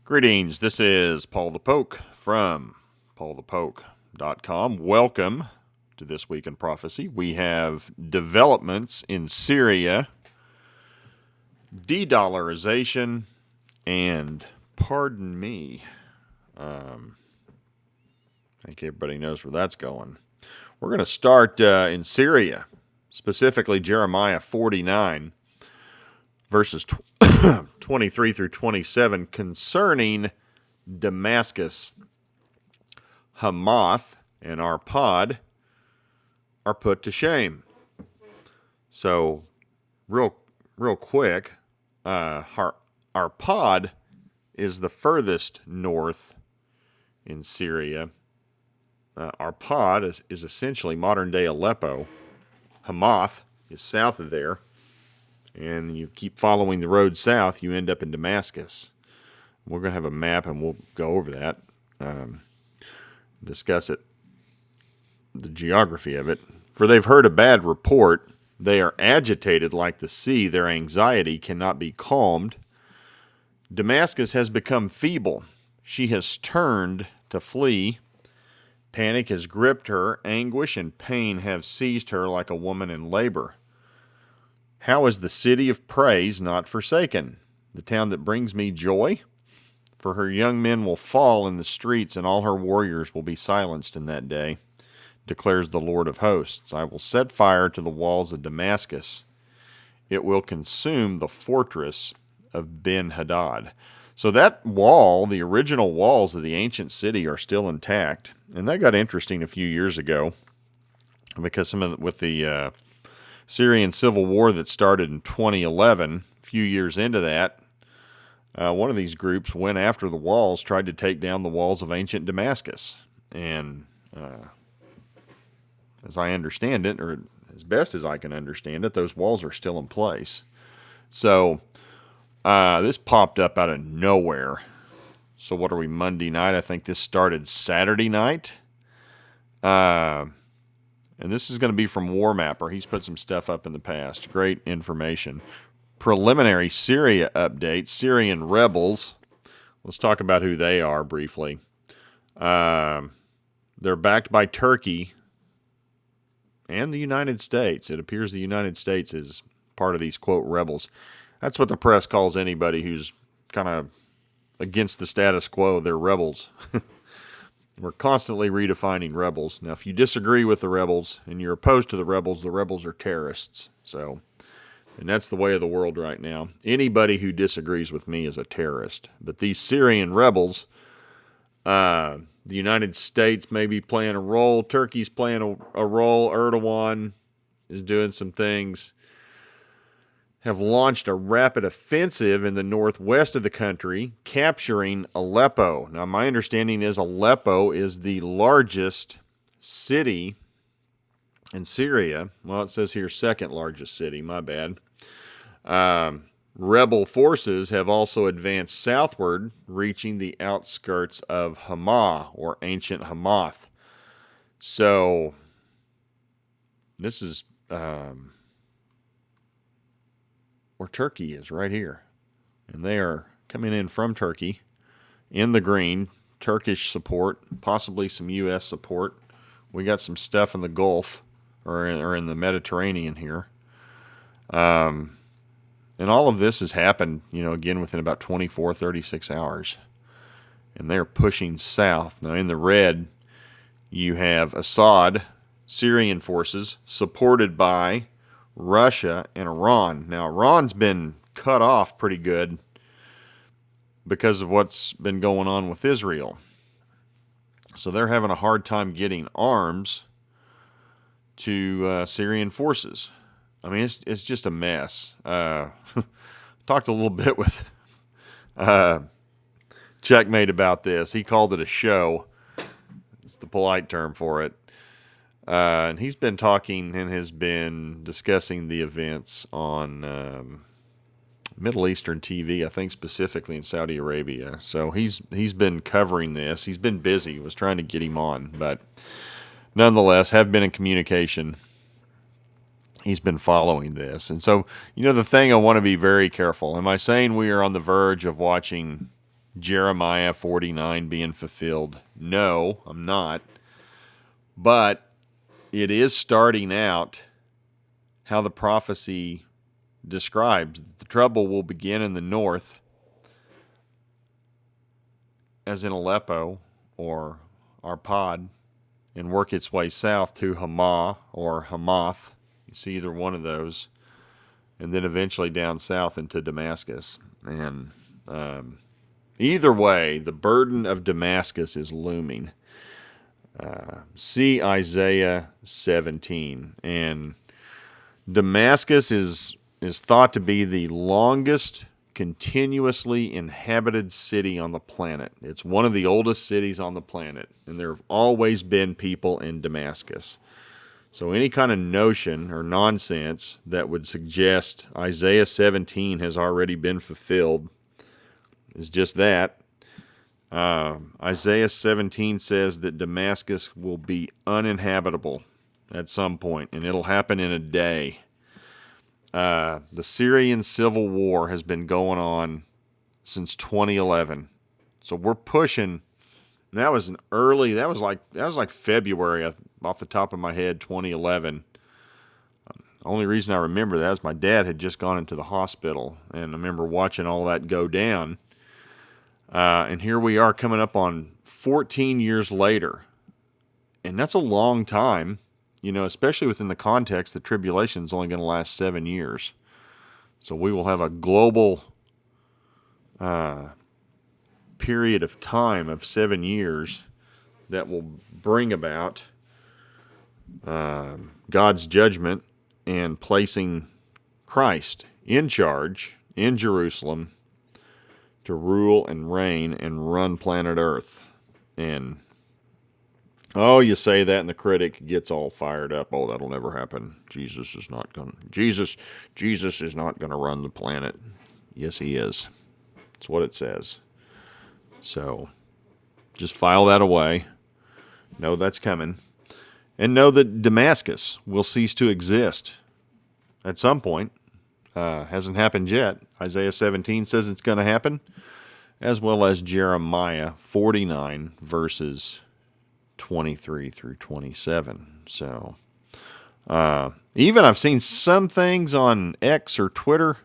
Greetings, this is Paul the Poke from PaulthePoke.com. Welcome to This Week in Prophecy. We have developments in Syria, DeDollarization, and pardon me, I think everybody knows where that's going. We're going to start in Syria, specifically Jeremiah 49, verses 23 through 27, concerning Damascus. Hamath and Arpad are put to shame. So, real quick, Arpad is the furthest north in Syria. Arpad is essentially modern-day Aleppo. Hamath is south of there. And you keep following the road south, you end up in Damascus. We're going to have a map, and we'll go over that, discuss it, the geography of it. For they've heard a bad report. They are agitated like the sea. Their anxiety cannot be calmed. Damascus has become feeble. She has turned to flee. Panic has gripped her. Anguish and pain have seized her like a woman in labor. How is the city of praise not forsaken, the town that brings me joy? For her young men will fall in the streets, and all her warriors will be silenced in that day, declares the Lord of hosts. I will set fire to the walls of Damascus. It will consume the fortress of Ben-Hadad. So that wall, the original walls of the ancient city, are still intact. And that got interesting a few years ago, because with the Syrian civil war that started in 2011, a few years into that, one of these groups went after the walls, tried to take down the walls of ancient Damascus. And as I understand it, or as best as I can understand it, those walls are still in place. So this popped up out of nowhere. So what are we, Monday night? I think this started Saturday night. And this is going to be from War Mapper. He's put some stuff up in the past. Great information. Preliminary Syria update. Syrian rebels. Let's talk about who they are briefly. They're backed by Turkey and the United States. It appears the United States is part of these, quote, rebels. That's what the press calls anybody who's kind of against the status quo. They're rebels. We're constantly redefining rebels. Now, if you disagree with the rebels and you're opposed to the rebels are terrorists. So, and that's the way of the world right now. Anybody who disagrees with me is a terrorist. But these Syrian rebels, the United States may be playing a role. Turkey's playing a role. Erdogan is doing some things. Have launched a rapid offensive in the northwest of the country, capturing Aleppo. Now, my understanding is Aleppo is the largest city in Syria. Well, it says here second largest city, my bad. Rebel forces have also advanced southward, reaching the outskirts of Hama, or ancient Hamath. So, this is where Turkey is, right here. And they are coming in from Turkey in the green. Turkish support, possibly some U.S. support. We got some stuff in the Gulf, or in the Mediterranean here. And all of this has happened, again, within about 24, 36 hours. And they're pushing south. Now, in the red, you have Assad, Syrian forces, supported by Russia and Iran. Now, Iran's been cut off pretty good because of what's been going on with Israel. So they're having a hard time getting arms to Syrian forces. I mean, it's just a mess. Talked a little bit with Czekmate about this. He called it a show. It's the polite term for it. And he's been talking and has been discussing the events on Middle Eastern TV, I think specifically in Saudi Arabia. So he's been covering this. He's been busy. Was trying to get him on, but nonetheless, have been in communication. He's been following this. And so, the thing I want to be very careful. Am I saying we are on the verge of watching Jeremiah 49 being fulfilled? No, I'm not. But it is starting out how the prophecy describes. The trouble will begin in the north, as in Aleppo or Arpad, and work its way south to Hama or Hamath. You see either one of those. And then eventually down south into Damascus. And either way, the burden of Damascus is looming. See Isaiah 17. And Damascus is thought to be the longest continuously inhabited city on the planet. It's one of the oldest cities on the planet. And there have always been people in Damascus. So any kind of notion or nonsense that would suggest Isaiah 17 has already been fulfilled is just that. Isaiah 17 says that Damascus will be uninhabitable at some point, and it'll happen in a day. The Syrian civil war has been going on since 2011. So we're pushing. That was like February off the top of my head, 2011. Only reason I remember that is my dad had just gone into the hospital, and I remember watching all that go down. And here we are coming up on 14 years later. And that's a long time, especially within the context that tribulation is only going to last 7 years. So we will have a global period of time of 7 years that will bring about God's judgment and placing Christ in charge in Jerusalem to rule and reign and run planet Earth. And you say that and the critic gets all fired up. Oh, that'll never happen. Jesus is not going to run the planet. Yes, he is. That's what it says. So just file that away. Know that's coming. And know that Damascus will cease to exist at some point. Hasn't happened yet. Isaiah 17 says it's going to happen, as well as Jeremiah 49, verses 23 through 27. So, even I've seen some things on X or Twitter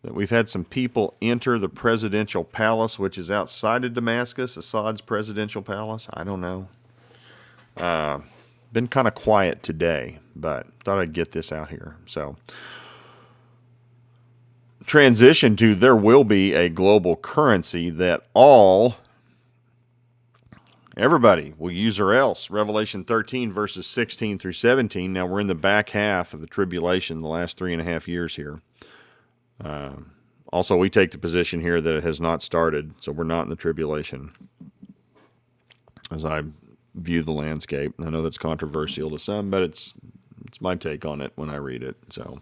that we've had some people enter the presidential palace, which is outside of Damascus, Assad's presidential palace. I don't know. Been kind of quiet today, but thought I'd get this out here. So, transition to there will be a global currency that everybody will use or else. Revelation 13, verses 16 through 17. Now, we're in the back half of the tribulation, the last 3.5 years here. Also, we take the position here that it has not started, so we're not in the tribulation, as I view the landscape. I know that's controversial to some, but it's my take on it when I read it. So,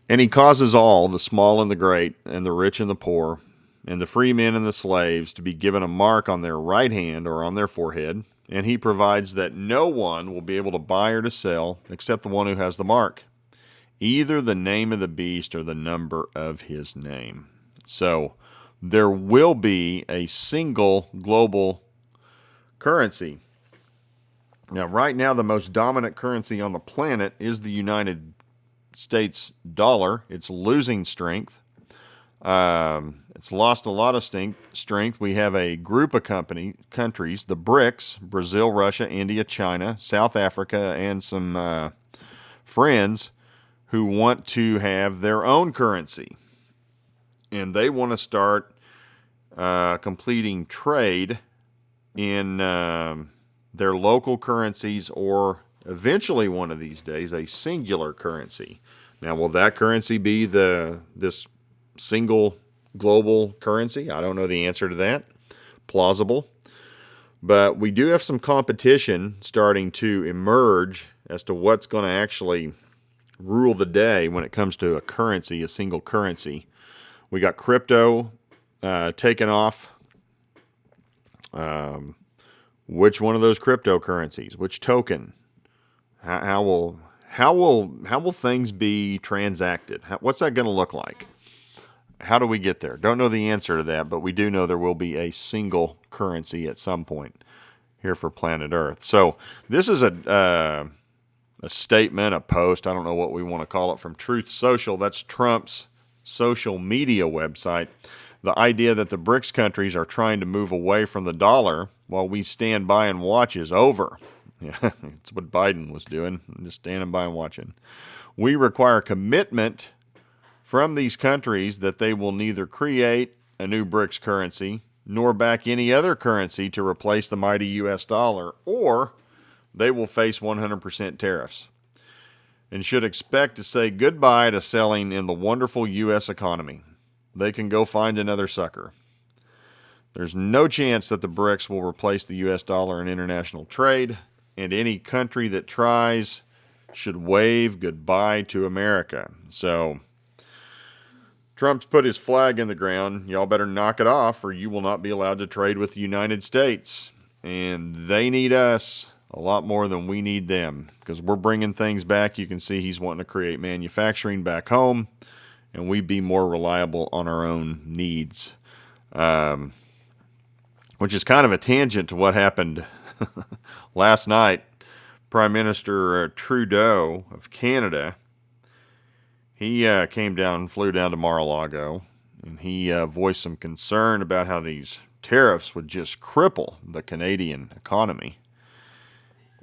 and he causes all, the small and the great, and the rich and the poor, and the free men and the slaves, to be given a mark on their right hand or on their forehead, and he provides that no one will be able to buy or to sell except the one who has the mark, either the name of the beast or the number of his name. So there will be a single global currency. Now, right now, the most dominant currency on the planet is the United States dollar. It's losing strength. It's lost a lot of strength. We have a group of countries, the BRICS, Brazil, Russia, India, China, South Africa, and some friends who want to have their own currency. And they want to start completing trade in their local currencies, or eventually one of these days a singular currency. Now, will that currency be this single global currency? I don't know the answer to that. Plausible. But we do have some competition starting to emerge as to what's going to actually rule the day when it comes to a currency, a single currency. We got crypto taking off. Which one of those cryptocurrencies? Which token? How will things be transacted? What's that going to look like? How do we get there? Don't know the answer to that, but we do know there will be a single currency at some point here for planet Earth. So this is a statement, a post, I don't know what we want to call it, from Truth Social. That's Trump's social media website. The idea that the BRICS countries are trying to move away from the dollar while we stand by and watch is over. Yeah, that's what Biden was doing, just standing by and watching. We require commitment from these countries that they will neither create a new BRICS currency nor back any other currency to replace the mighty U.S. dollar, or they will face 100% tariffs and should expect to say goodbye to selling in the wonderful U.S. economy. They can go find another sucker. There's no chance that the BRICS will replace the U.S. dollar in international trade, and any country that tries should wave goodbye to America. So Trump's put his flag in the ground. Y'all better knock it off, or you will not be allowed to trade with the United States. And they need us a lot more than we need them, because we're bringing things back. You can see he's wanting to create manufacturing back home, and we be more reliable on our own needs. Which is kind of a tangent to what happened last night. Prime Minister Trudeau of Canada, he came down and flew down to Mar-a-Lago, and he voiced some concern about how these tariffs would just cripple the Canadian economy.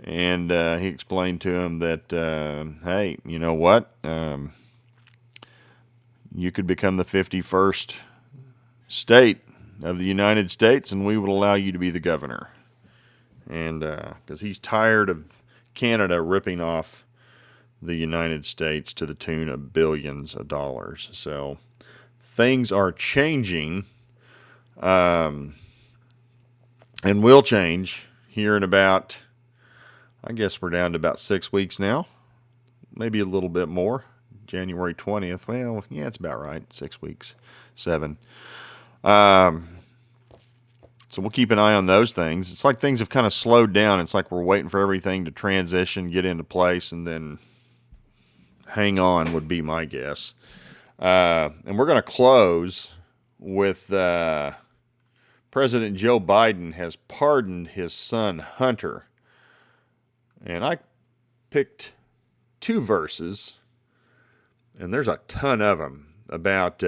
And he explained to him that, hey, you know what? You could become the 51st state of the United States, and we would allow you to be the governor. And because he's tired of Canada ripping off the United States to the tune of billions of dollars. So things are changing, and will change here in about, I guess we're down to about 6 weeks now, maybe a little bit more. January 20th. Well, yeah, it's about right. 6 weeks, 7. So we'll keep an eye on those things. It's like things have kind of slowed down. It's like we're waiting for everything to transition, get into place, and then hang on would be my guess. And we're going to close with President Joe Biden has pardoned his son Hunter. And I picked 2 verses, and there's a ton of them, about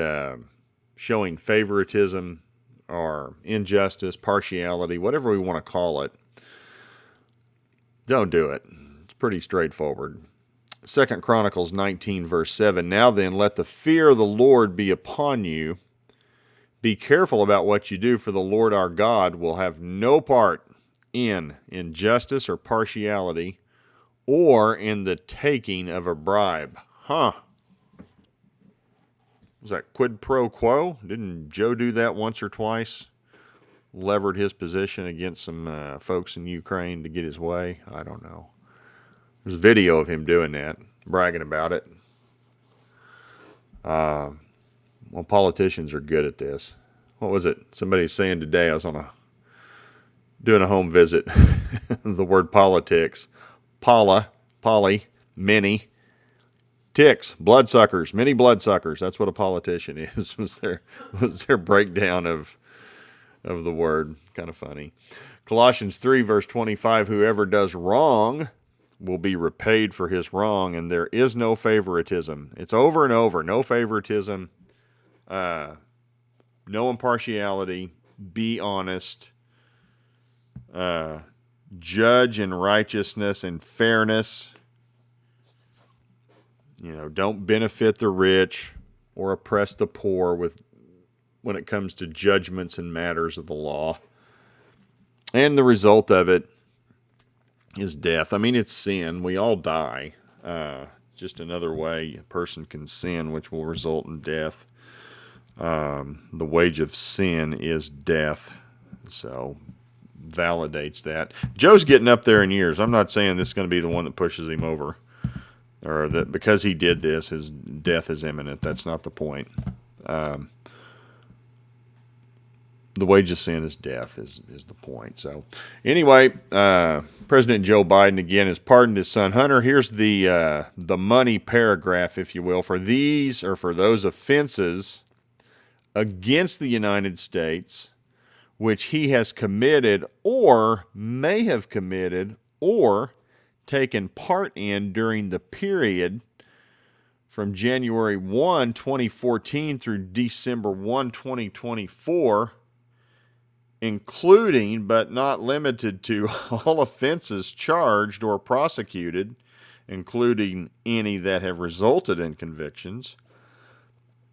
showing favoritism or injustice, partiality, whatever we want to call it. Don't do it. It's pretty straightforward. 2 Chronicles 19, verse 7. Now then, let the fear of the Lord be upon you. Be careful about what you do, for the Lord our God will have no part in injustice or partiality, or in the taking of a bribe. Huh. Was that quid pro quo? Didn't Joe do that once or twice? Levered his position against some folks in Ukraine to get his way? I don't know. There's a video of him doing that, bragging about it. Well, politicians are good at this. What was it? Somebody was saying today, I was doing a home visit. The word politics. Poly, many. Ticks, bloodsuckers, many bloodsuckers. That's what a politician is. Was their breakdown of the word. Kind of funny. Colossians 3, verse 25, whoever does wrong will be repaid for his wrong, and there is no favoritism. It's over and over. No favoritism, no impartiality, be honest, judge in righteousness and fairness. Don't benefit the rich or oppress the poor when it comes to judgments and matters of the law. And the result of it is death. I mean, it's sin. We all die. Just another way a person can sin, which will result in death. The wage of sin is death. So validates that. Joe's getting up there in years. I'm not saying this is going to be the one that pushes him over, or that because he did this, his death is imminent. That's not the point. The wage of sin is death is the point. So anyway, President Joe Biden, again, has pardoned his son Hunter. Here's the money paragraph, if you will, for these or for those offenses against the United States, which he has committed or may have committed or taken part in during the period from January 1, 2014 through December 1, 2024, including but not limited to all offenses charged or prosecuted, including any that have resulted in convictions,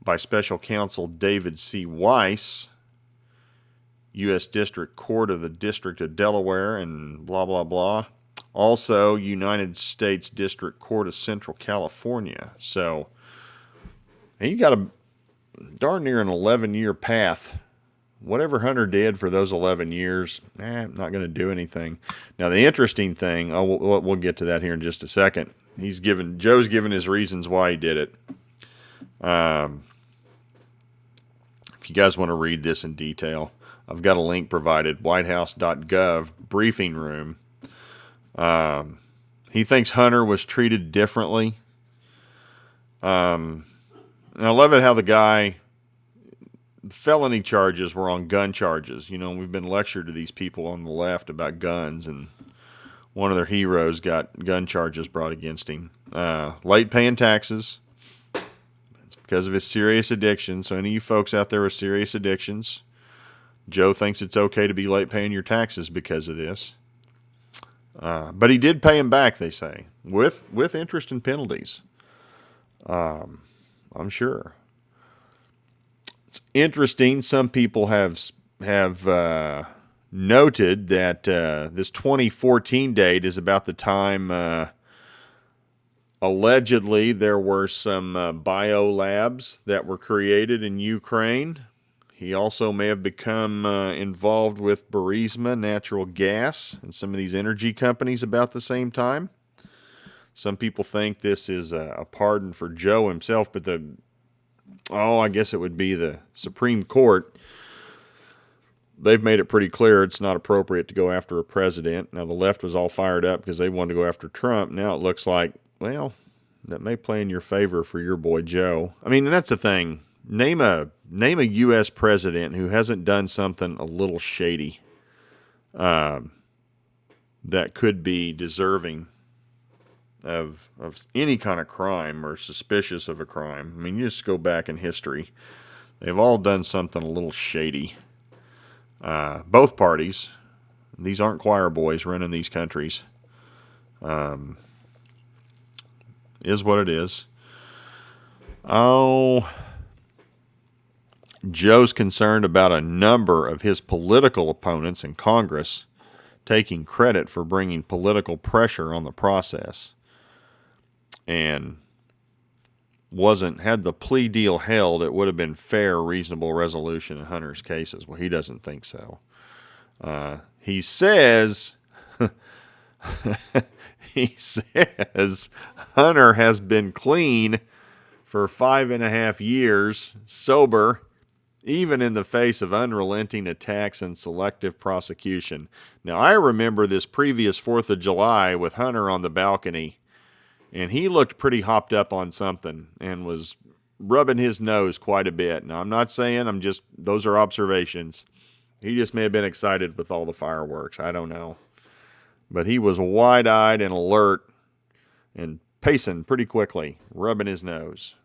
by Special Counsel David C. Weiss, U.S. District Court of the District of Delaware, and blah, blah, blah. Also, United States District Court of Central California. So, he got a darn near an 11-year path. Whatever Hunter did for those 11 years, not going to do anything. Now, the interesting thing, we'll get to that here in just a second. Joe's given his reasons why he did it. If you guys want to read this in detail, I've got a link provided, whitehouse.gov, briefing room. He thinks Hunter was treated differently. And I love it how the guy, felony charges were on gun charges. You know, we've been lectured to these people on the left about guns, and one of their heroes got gun charges brought against him. Late paying taxes. It's because of his serious addiction. So any of you folks out there with serious addictions, Joe thinks it's okay to be late paying your taxes because of this. But he did pay him back, they say, with interest and penalties. I'm sure. It's interesting. Some people have noted that this 2014 date is about the time allegedly there were some bio labs that were created in Ukraine. He also may have become involved with Burisma natural gas and some of these energy companies about the same time. Some people think this is a pardon for Joe himself, but I guess it would be the Supreme Court. They've made it pretty clear it's not appropriate to go after a president. Now, the left was all fired up because they wanted to go after Trump. Now it looks like, well, that may play in your favor for your boy Joe. I mean, and that's the thing. Name a U.S. president who hasn't done something a little shady that could be deserving of any kind of crime or suspicious of a crime. I mean, you just go back in history. They've all done something a little shady. Both parties. These aren't choir boys running these countries. Is what it is. Joe's concerned about a number of his political opponents in Congress taking credit for bringing political pressure on the process. And had the plea deal held, it would have been fair, reasonable resolution in Hunter's cases. Well, he doesn't think so. He says Hunter has been clean for 5.5 years, sober, even in the face of unrelenting attacks and selective prosecution. Now, I remember this previous 4th of July with Hunter on the balcony, and he looked pretty hopped up on something and was rubbing his nose quite a bit. Now, I'm not saying, those are observations. He just may have been excited with all the fireworks. I don't know. But he was wide-eyed and alert and pacing pretty quickly, rubbing his nose.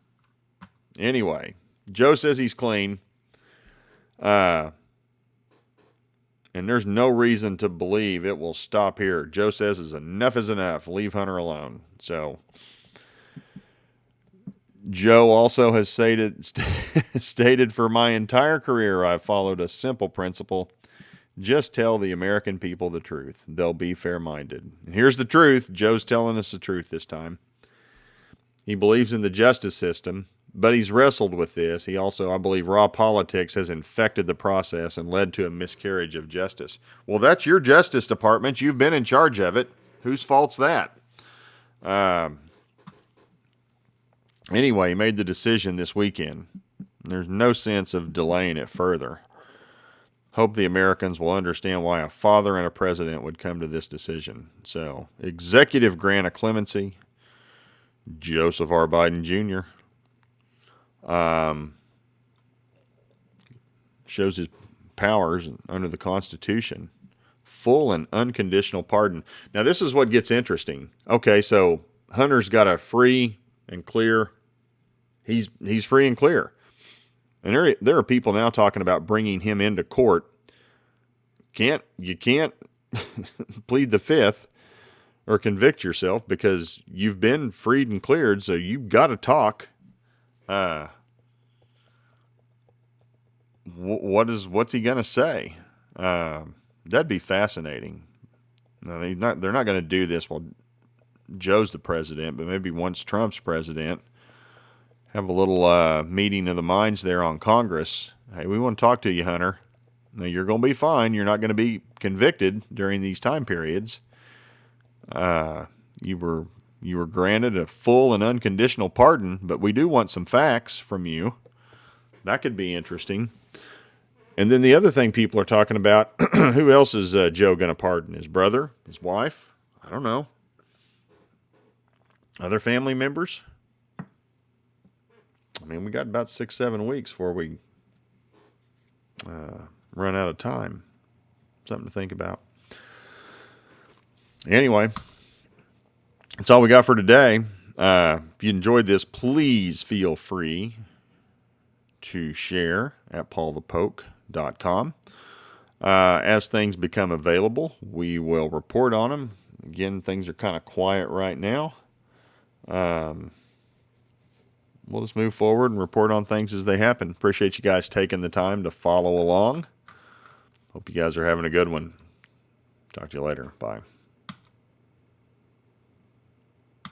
Anyway, Joe says he's clean. And there's no reason to believe it will stop here. Joe says enough is enough. Leave Hunter alone. So, Joe also has stated, for my entire career, I've followed a simple principle. Just tell the American people the truth. They'll be fair-minded. And here's the truth. Joe's telling us the truth this time. He believes in the justice system, but he's wrestled with this. He also, I believe, raw politics has infected the process and led to a miscarriage of justice. Well, that's your Justice Department. You've been in charge of it. Whose fault's that? Anyway, he made the decision this weekend. There's no sense of delaying it further. Hope the Americans will understand why a father and a president would come to this decision. So, executive grant of clemency, Joseph R. Biden Jr. shows his powers under the Constitution. Full and unconditional pardon. Now, this is what gets interesting. Okay, so Hunter's got a free and clear. He's free and clear. And there are people now talking about bringing him into court. You can't plead the fifth or convict yourself because you've been freed and cleared, so you've got to talk. What's he going to say? That'd be fascinating. No, they're not going to do this while Joe's the president, but maybe once Trump's president, have a little meeting of the minds there on Congress. Hey, we want to talk to you, Hunter. Now, you're going to be fine. You're not going to be convicted during these time periods. You were granted a full and unconditional pardon, but we do want some facts from you. That could be interesting. And then the other thing people are talking about, who else is Joe going to pardon? His brother? His wife? I don't know. Other family members? I mean, we got about 6-7 weeks before we run out of time. Something to think about. Anyway, that's all we got for today. If you enjoyed this, please feel free to share at PaulthePoke.com. As things become available, we will report on them. Again, things are kind of quiet right now. We'll just move forward and report on things as they happen. Appreciate you guys taking the time to follow along. Hope you guys are having a good one. Talk to you later. Bye.